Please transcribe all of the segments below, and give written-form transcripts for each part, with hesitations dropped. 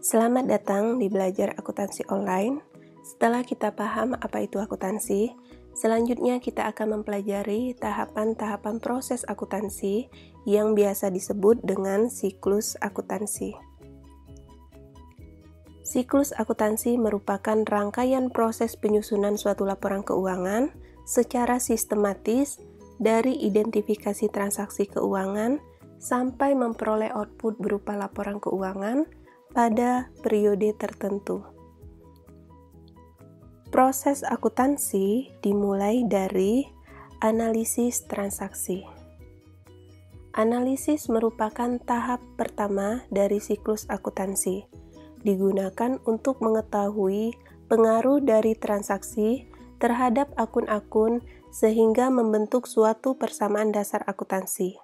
Selamat datang di Belajar Akuntansi Online. Setelah kita paham apa itu akuntansi, selanjutnya kita akan mempelajari tahapan-tahapan proses akuntansi yang biasa disebut dengan siklus akuntansi. Siklus akuntansi merupakan rangkaian proses penyusunan suatu laporan keuangan secara sistematis dari identifikasi transaksi keuangan sampai memperoleh output berupa laporan keuangan pada periode tertentu. Proses akuntansi dimulai dari analisis transaksi. Analisis merupakan tahap pertama dari siklus akuntansi, digunakan untuk mengetahui pengaruh dari transaksi terhadap akun-akun sehingga membentuk suatu persamaan dasar akuntansi.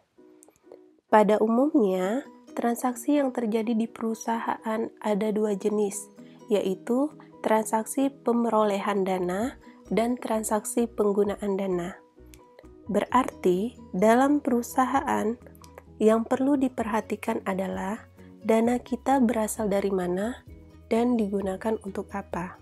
Pada umumnya, transaksi yang terjadi di perusahaan ada dua jenis, yaitu transaksi pemerolehan dana dan transaksi penggunaan dana. Berarti, dalam perusahaan yang perlu diperhatikan adalah dana kita berasal dari mana dan digunakan untuk apa.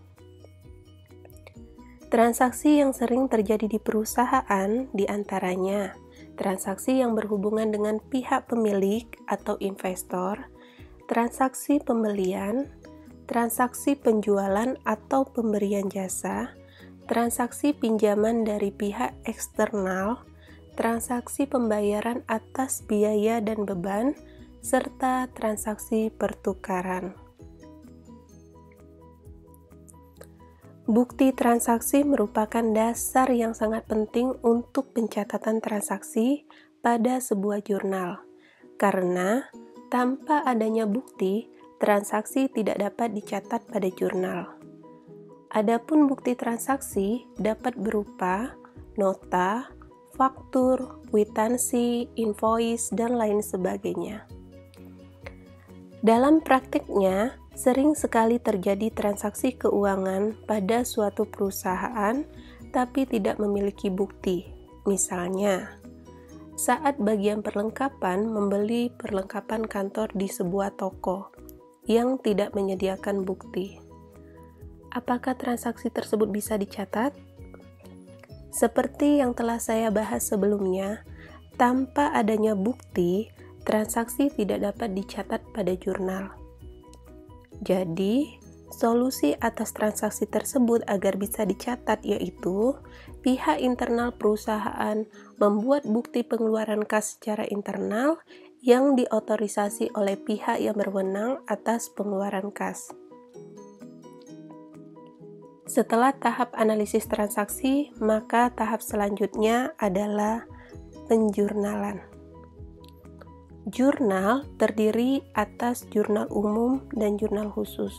Transaksi yang sering terjadi di perusahaan diantaranya transaksi yang berhubungan dengan pihak pemilik atau investor, transaksi pembelian, transaksi penjualan atau pemberian jasa, transaksi pinjaman dari pihak eksternal, transaksi pembayaran atas biaya dan beban, serta transaksi pertukaran. Bukti transaksi merupakan dasar yang sangat penting untuk pencatatan transaksi pada sebuah jurnal, karena tanpa adanya bukti, transaksi tidak dapat dicatat pada jurnal. Adapun bukti transaksi dapat berupa nota, faktur, kwitansi, invoice, dan lain sebagainya. Dalam praktiknya, sering sekali terjadi transaksi keuangan pada suatu perusahaan tapi tidak memiliki bukti. Misalnya, saat bagian perlengkapan membeli perlengkapan kantor di sebuah toko yang tidak menyediakan bukti. Apakah transaksi tersebut bisa dicatat? Seperti yang telah saya bahas sebelumnya, tanpa adanya bukti, transaksi tidak dapat dicatat pada jurnal. Jadi, solusi atas transaksi tersebut agar bisa dicatat yaitu pihak internal perusahaan membuat bukti pengeluaran kas secara internal yang diotorisasi oleh pihak yang berwenang atas pengeluaran kas. Setelah tahap analisis transaksi, maka tahap selanjutnya adalah penjurnalan. Jurnal terdiri atas jurnal umum dan jurnal khusus.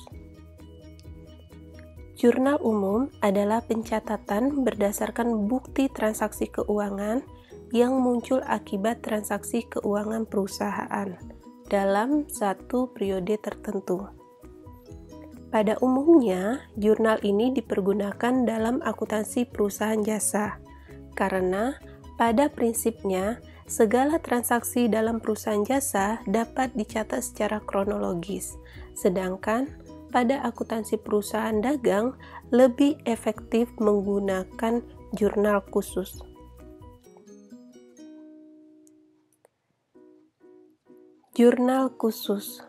Jurnal umum adalah pencatatan berdasarkan bukti transaksi keuangan yang muncul akibat transaksi keuangan perusahaan dalam satu periode tertentu. Pada umumnya, jurnal ini dipergunakan dalam akuntansi perusahaan jasa, karena pada prinsipnya segala transaksi dalam perusahaan jasa dapat dicatat secara kronologis, sedangkan pada akuntansi perusahaan dagang lebih efektif menggunakan jurnal khusus. Jurnal khusus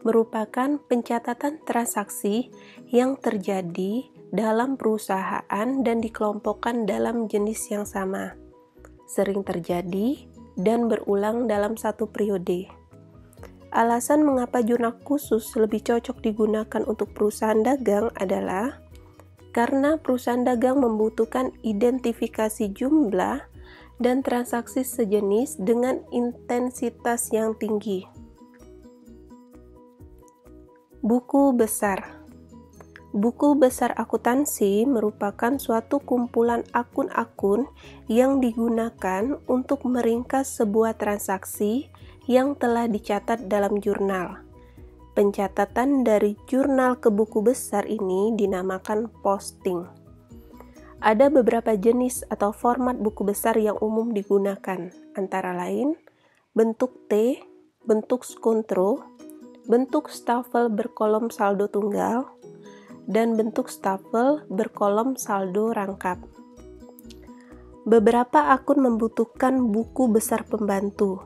merupakan pencatatan transaksi yang terjadi dalam perusahaan dan dikelompokkan dalam jenis yang sama, sering terjadi dan berulang dalam satu periode. Alasan mengapa jurnal khusus lebih cocok digunakan untuk perusahaan dagang adalah karena perusahaan dagang membutuhkan identifikasi jumlah dan transaksi sejenis dengan intensitas yang tinggi. Buku besar. Buku besar akuntansi merupakan suatu kumpulan akun-akun yang digunakan untuk meringkas sebuah transaksi yang telah dicatat dalam jurnal. Pencatatan dari jurnal ke buku besar ini dinamakan posting. Ada beberapa jenis atau format buku besar yang umum digunakan, antara lain bentuk T, bentuk skontro, bentuk stafel berkolom saldo tunggal, dan bentuk stafel berkolom saldo rangkap. Beberapa akun membutuhkan buku besar pembantu.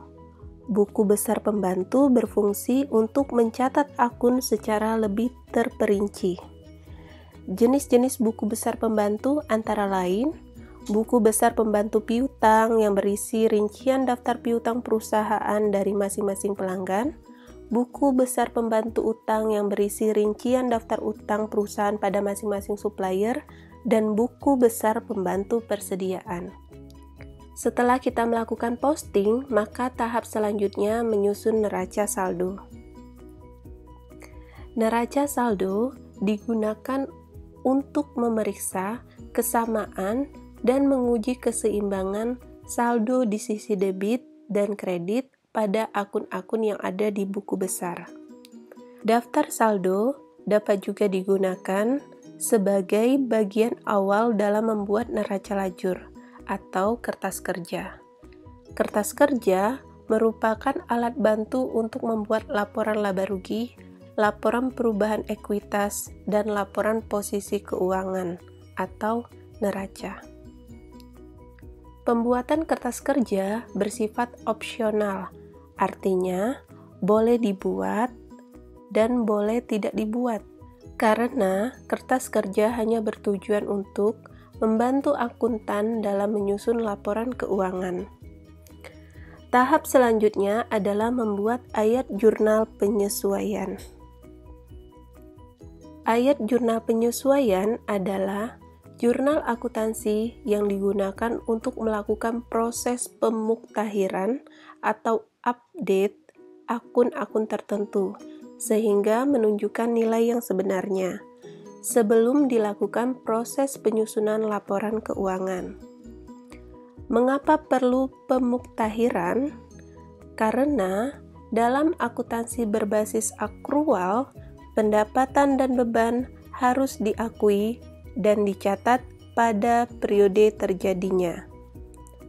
Buku besar pembantu berfungsi untuk mencatat akun secara lebih terperinci. Jenis-jenis buku besar pembantu antara lain buku besar pembantu piutang yang berisi rincian daftar piutang perusahaan dari masing-masing pelanggan, buku besar pembantu utang yang berisi rincian daftar utang perusahaan pada masing-masing supplier, dan buku besar pembantu persediaan. Setelah kita melakukan posting, maka tahap selanjutnya menyusun neraca saldo. Neraca saldo digunakan untuk memeriksa kesamaan dan menguji keseimbangan saldo di sisi debit dan kredit pada akun-akun yang ada di buku besar. Daftar saldo dapat juga digunakan sebagai bagian awal dalam membuat neraca lajur atau kertas kerja. Kertas kerja merupakan alat bantu untuk membuat laporan laba rugi, laporan perubahan ekuitas, dan laporan posisi keuangan atau neraca. Pembuatan kertas kerja bersifat opsional, artinya boleh dibuat dan boleh tidak dibuat, karena kertas kerja hanya bertujuan untuk membantu akuntan dalam menyusun laporan keuangan. Tahap selanjutnya adalah membuat ayat jurnal penyesuaian. Ayat jurnal penyesuaian adalah jurnal akuntansi yang digunakan untuk melakukan proses pemuktahiran atau update akun-akun tertentu, sehingga menunjukkan nilai yang sebenarnya, sebelum dilakukan proses penyusunan laporan keuangan. Mengapa perlu pemuktahiran? Karena dalam akuntansi berbasis akrual, pendapatan dan beban harus diakui dan dicatat pada periode terjadinya,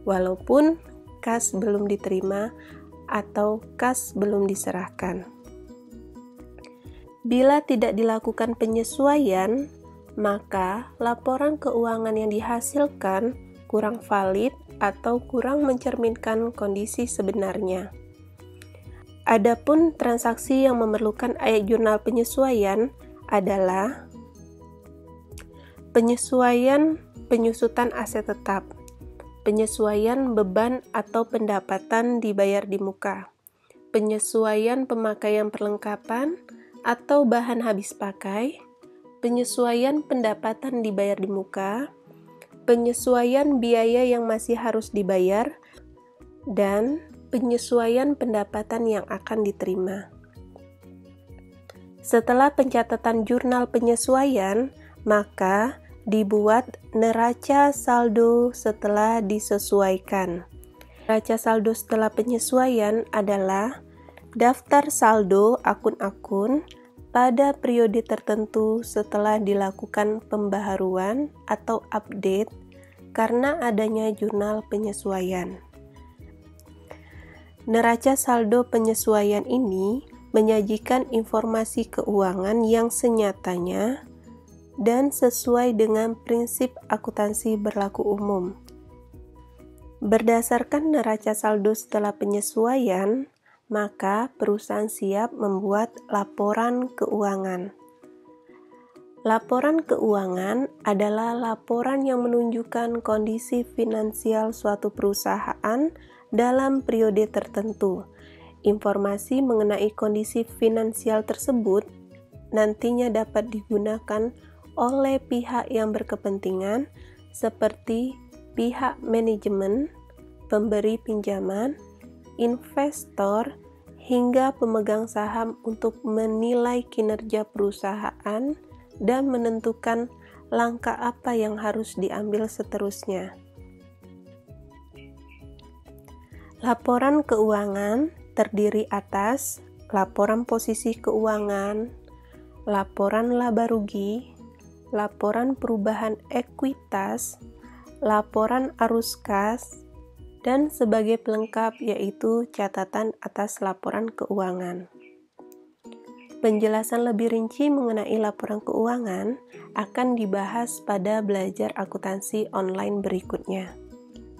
walaupun kas belum diterima atau kas belum diserahkan. Bila tidak dilakukan penyesuaian, maka laporan keuangan yang dihasilkan kurang valid atau kurang mencerminkan kondisi sebenarnya. Adapun transaksi yang memerlukan ayat jurnal penyesuaian adalah penyesuaian penyusutan aset tetap, penyesuaian beban atau pendapatan dibayar di muka, penyesuaian pemakaian perlengkapan atau bahan habis pakai, penyesuaian pendapatan dibayar di muka, penyesuaian biaya yang masih harus dibayar, dan penyesuaian pendapatan yang akan diterima. Setelah pencatatan jurnal penyesuaian, maka dibuat neraca saldo setelah disesuaikan. Neraca saldo setelah penyesuaian adalah daftar saldo akun-akun pada periode tertentu setelah dilakukan pembaharuan atau update karena adanya jurnal penyesuaian. Neraca saldo penyesuaian ini menyajikan informasi keuangan yang senyatanya dan sesuai dengan prinsip akuntansi berlaku umum. Berdasarkan neraca saldo setelah penyesuaian, maka perusahaan siap membuat laporan keuangan. Laporan keuangan adalah laporan yang menunjukkan kondisi finansial suatu perusahaan dalam periode tertentu. Informasi mengenai kondisi finansial tersebut nantinya dapat digunakan oleh pihak yang berkepentingan seperti pihak manajemen, pemberi pinjaman, investor, hingga pemegang saham untuk menilai kinerja perusahaan dan menentukan langkah apa yang harus diambil seterusnya. Laporan keuangan terdiri atas laporan posisi keuangan, laporan laba rugi, laporan perubahan ekuitas, laporan arus kas, dan sebagai pelengkap yaitu catatan atas laporan keuangan. Penjelasan lebih rinci mengenai laporan keuangan akan dibahas pada belajar akuntansi online berikutnya.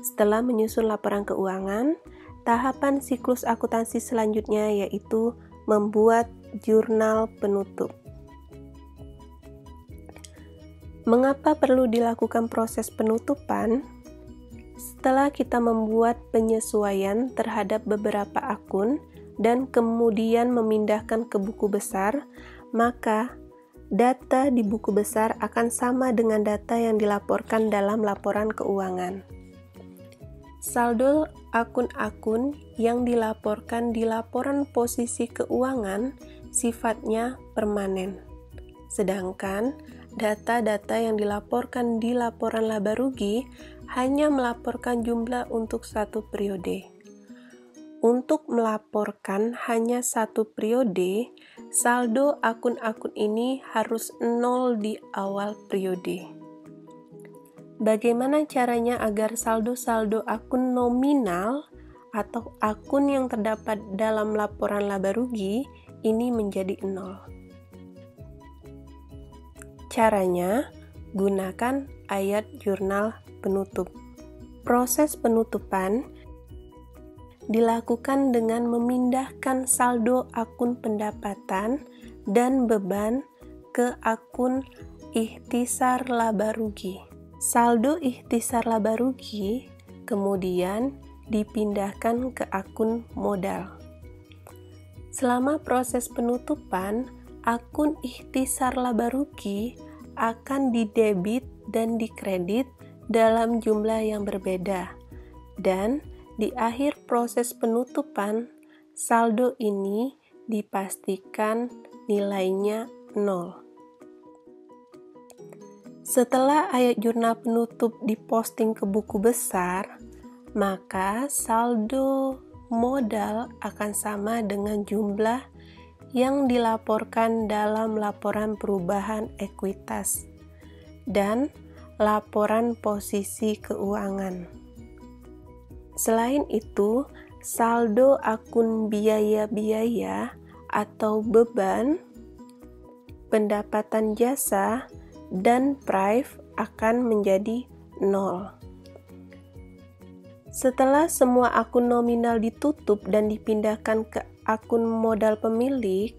Setelah menyusun laporan keuangan, tahapan siklus akuntansi selanjutnya yaitu membuat jurnal penutup. Mengapa perlu dilakukan proses penutupan? Setelah kita membuat penyesuaian terhadap beberapa akun dan kemudian memindahkan ke buku besar, maka data di buku besar akan sama dengan data yang dilaporkan dalam laporan keuangan. Saldo akun-akun yang dilaporkan di laporan posisi keuangan sifatnya permanen, sedangkan data-data yang dilaporkan di laporan laba rugi hanya melaporkan jumlah untuk satu periode. Untuk melaporkan hanya satu periode, saldo akun-akun ini harus 0 di awal periode. Bagaimana caranya agar saldo-saldo akun nominal atau akun yang terdapat dalam laporan laba rugi ini menjadi 0? Caranya, gunakan ayat jurnal penutup. Proses penutupan dilakukan dengan memindahkan saldo akun pendapatan dan beban ke akun ikhtisar laba rugi. Saldo ikhtisar laba rugi kemudian dipindahkan ke akun modal. Selama proses penutupan, akun ikhtisar laba rugi akan didebit dan dikredit dalam jumlah yang berbeda, dan di akhir proses penutupan, saldo ini dipastikan nilainya 0. Setelah ayat jurnal penutup diposting ke buku besar, maka saldo modal akan sama dengan jumlah yang dilaporkan dalam laporan perubahan ekuitas dan laporan posisi keuangan. Selain itu, saldo akun biaya-biaya atau beban, pendapatan jasa, dan prive akan menjadi 0. Setelah semua akun nominal ditutup dan dipindahkan ke akun modal pemilik,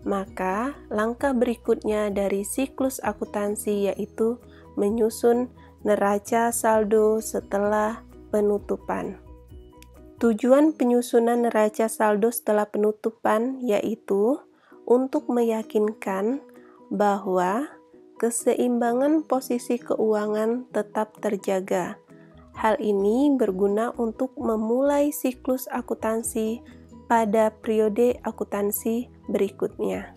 maka langkah berikutnya dari siklus akuntansi yaitu menyusun neraca saldo setelah penutupan. Tujuan penyusunan neraca saldo setelah penutupan yaitu untuk meyakinkan bahwa keseimbangan posisi keuangan tetap terjaga. Hal ini berguna untuk memulai siklus akuntansi pada periode akuntansi berikutnya.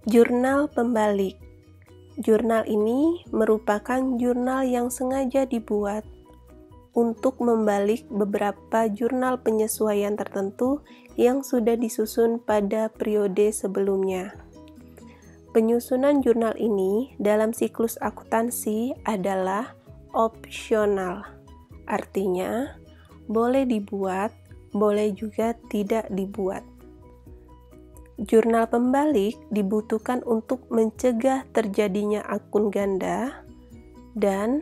Jurnal pembalik. Jurnal ini merupakan jurnal yang sengaja dibuat untuk membalik beberapa jurnal penyesuaian tertentu yang sudah disusun pada periode sebelumnya. Penyusunan jurnal ini dalam siklus akuntansi adalah opsional, artinya boleh dibuat, boleh juga tidak dibuat. Jurnal pembalik dibutuhkan untuk mencegah terjadinya akun ganda dan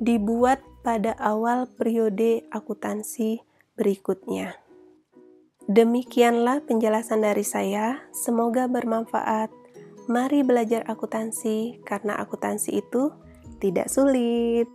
dibuat pada awal periode akuntansi berikutnya. Demikianlah penjelasan dari saya, semoga bermanfaat. Mari belajar akuntansi karena akuntansi itu tidak sulit.